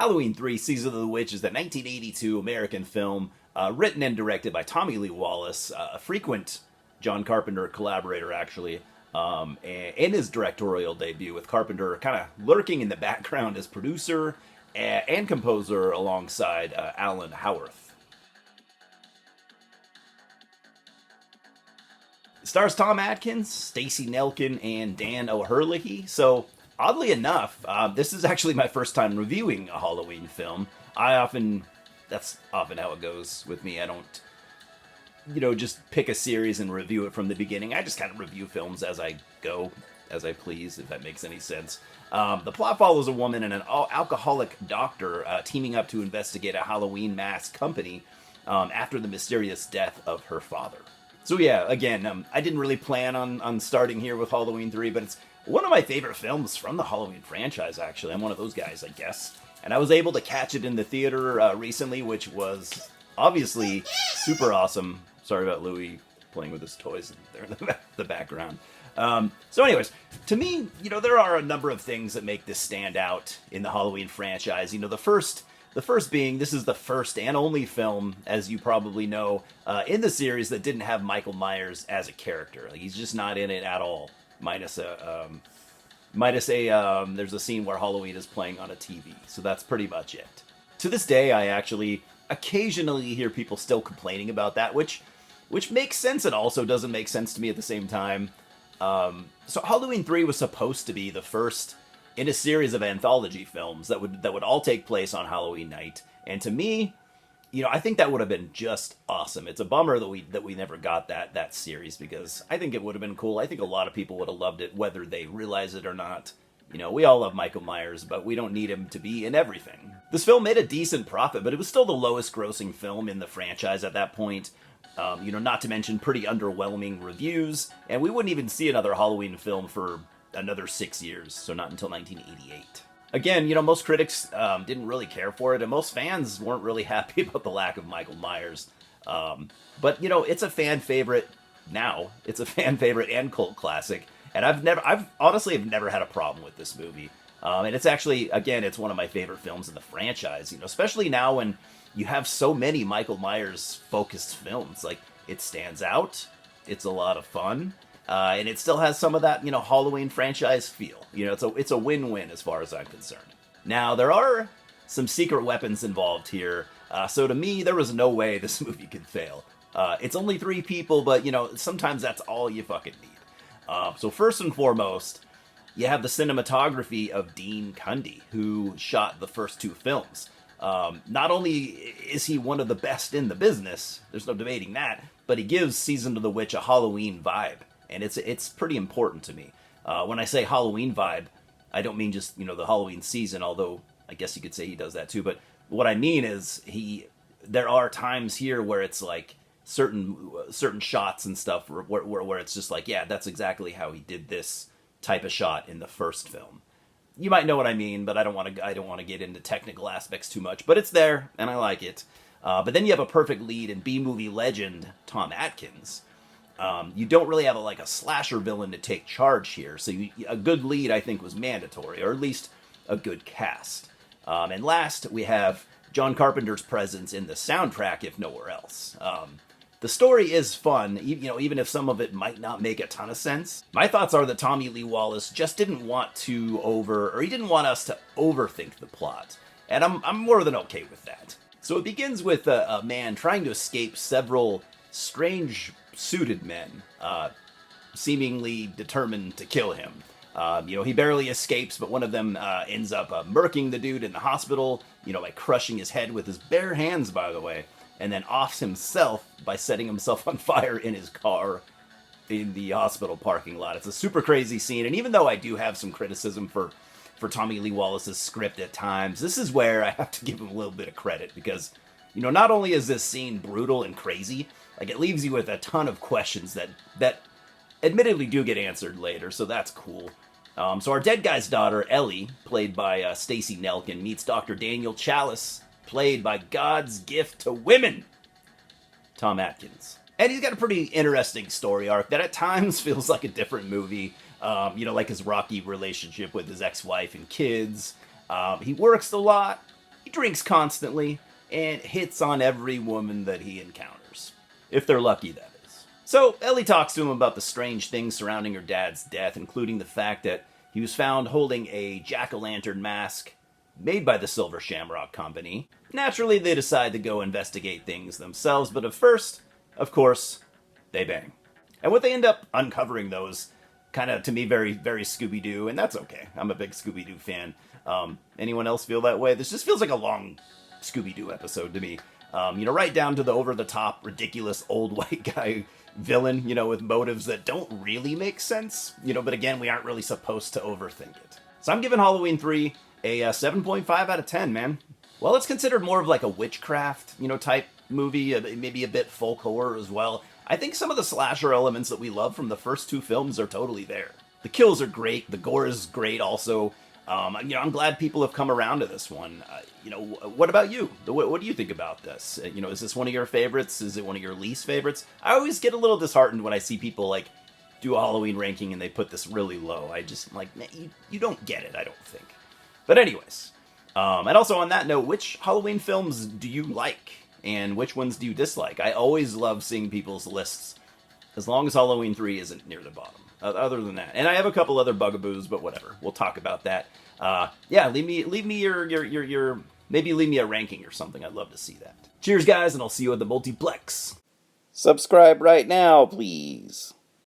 Halloween 3 Season of the Witch is the 1982 American film written and directed by Tommy Lee Wallace, a frequent John Carpenter collaborator, actually, and in his directorial debut, with Carpenter kind of lurking in the background as producer and composer alongside Alan Howarth. It stars Tom Atkins, Stacey Nelkin, and Dan O'Herlihy. So, oddly enough, this is actually my first time reviewing a Halloween film. That's often how it goes with me. I don't, just pick a series and review it from the beginning. I just kind of review films as I go, as I please, if that makes any sense. The plot follows a woman and an alcoholic doctor teaming up to investigate a Halloween mask company after the mysterious death of her father. So yeah, again, I didn't really plan on starting here with Halloween 3, but it's one of my favorite films from the Halloween franchise, actually. I'm one of those guys, I guess. And I was able to catch it in the theater recently, which was obviously super awesome. Sorry about Louis playing with his toys there in the background. So anyways, to me, there are a number of things that make this stand out in the Halloween franchise. The first being, this is the first and only film, as you probably know, in the series that didn't have Michael Myers as a character. Like, he's just not in it at all. Minus there's a scene where Halloween is playing on a TV. So that's pretty much it. To this day, I actually occasionally hear people still complaining about that, which makes sense and also doesn't make sense to me at the same time. So Halloween 3 was supposed to be the first in a series of anthology films that would all take place on Halloween night. And to me, I think that would have been just awesome. It's a bummer that we never got that series, because I think it would have been cool. I think a lot of people would have loved it, whether they realize it or not. We all love Michael Myers, but we don't need him to be in everything. This film made a decent profit, but it was still the lowest grossing film in the franchise at that point. Not to mention pretty underwhelming reviews, and we wouldn't even see another Halloween film for another 6 years, so not until 1988. Again, most critics didn't really care for it, and most fans weren't really happy about the lack of Michael Myers. But it's a fan favorite now. It's a fan favorite and cult classic, and I've honestly never had a problem with this movie. And it's actually, again, it's one of my favorite films in the franchise, especially now when you have so many Michael Myers-focused films. Like, it stands out, it's a lot of fun, and it still has some of that, Halloween franchise feel. It's a win-win as far as I'm concerned. Now, there are some secret weapons involved here, so to me, there was no way this movie could fail. It's only 3 people, but, sometimes that's all you fucking need. So first and foremost, you have the cinematography of Dean Cundey, who shot the first 2 films. Not only is he one of the best in the business, there's no debating that, but he gives Season of the Witch a Halloween vibe, and it's pretty important to me. When I say Halloween vibe, I don't mean just, the Halloween season, although I guess you could say he does that too, but what I mean is there are times here where it's like certain shots and stuff where it's just like, yeah, that's exactly how he did this type of shot in the first film. You might know what I mean, but I don't want to get into technical aspects too much. But it's there, and I like it. But then you have a perfect lead in B-movie legend Tom Atkins. You don't really have a slasher villain to take charge here, so a good lead, I think, was mandatory, or at least a good cast. And last, we have John Carpenter's presence in the soundtrack, if nowhere else. The story is fun, even if some of it might not make a ton of sense. My thoughts are that Tommy Lee Wallace just didn't want he didn't want us to overthink the plot. And I'm more than okay with that. So it begins with a man trying to escape several strange suited men, seemingly determined to kill him. He barely escapes, but one of them ends up murking the dude in the hospital, by crushing his head with his bare hands, by the way. And then offs himself by setting himself on fire in his car in the hospital parking lot. It's a super crazy scene, and even though I do have some criticism for Tommy Lee Wallace's script at times, this is where I have to give him a little bit of credit, because, not only is this scene brutal and crazy, it leaves you with a ton of questions that admittedly do get answered later, so that's cool. So our dead guy's daughter, Ellie, played by Stacey Nelkin, meets Dr. Daniel Chalice, played by God's gift to women, Tom Atkins. And he's got a pretty interesting story arc that at times feels like a different movie, like his rocky relationship with his ex-wife and kids. He works a lot, drinks constantly and hits on every woman that he encounters. If they're lucky, that is. So Ellie talks to him about the strange things surrounding her dad's death, including the fact that he was found holding a jack-o'-lantern mask made by the Silver Shamrock Company. Naturally, they decide to go investigate things themselves, but at first, of course, they bang. And what they end up uncovering, though, is kind of, to me, very, very Scooby-Doo, and that's okay. I'm a big Scooby-Doo fan. Anyone else feel that way? This just feels like a long Scooby-Doo episode to me. Right down to the over-the-top, ridiculous old white guy villain, with motives that don't really make sense. But again, we aren't really supposed to overthink it. So I'm giving Halloween 3 a 7.5 out of 10, man. Well, it's considered more of like a witchcraft, type movie, maybe a bit folk horror as well. I think some of the slasher elements that we love from the first two films are totally there. The kills are great, the gore is great also. I'm glad people have come around to this one. What about you? What do you think about this? Is this one of your favorites? Is it one of your least favorites? I always get a little disheartened when I see people do a Halloween ranking and they put this really low. I just man, you don't get it, I don't think. But anyways, and also on that note, which Halloween films do you like? And which ones do you dislike? I always love seeing people's lists, as long as Halloween 3 isn't near the bottom. Other than that, and I have a couple other bugaboos, but whatever. We'll talk about that. Leave me your maybe leave me a ranking or something. I'd love to see that. Cheers, guys, and I'll see you at the multiplex. Subscribe right now, please.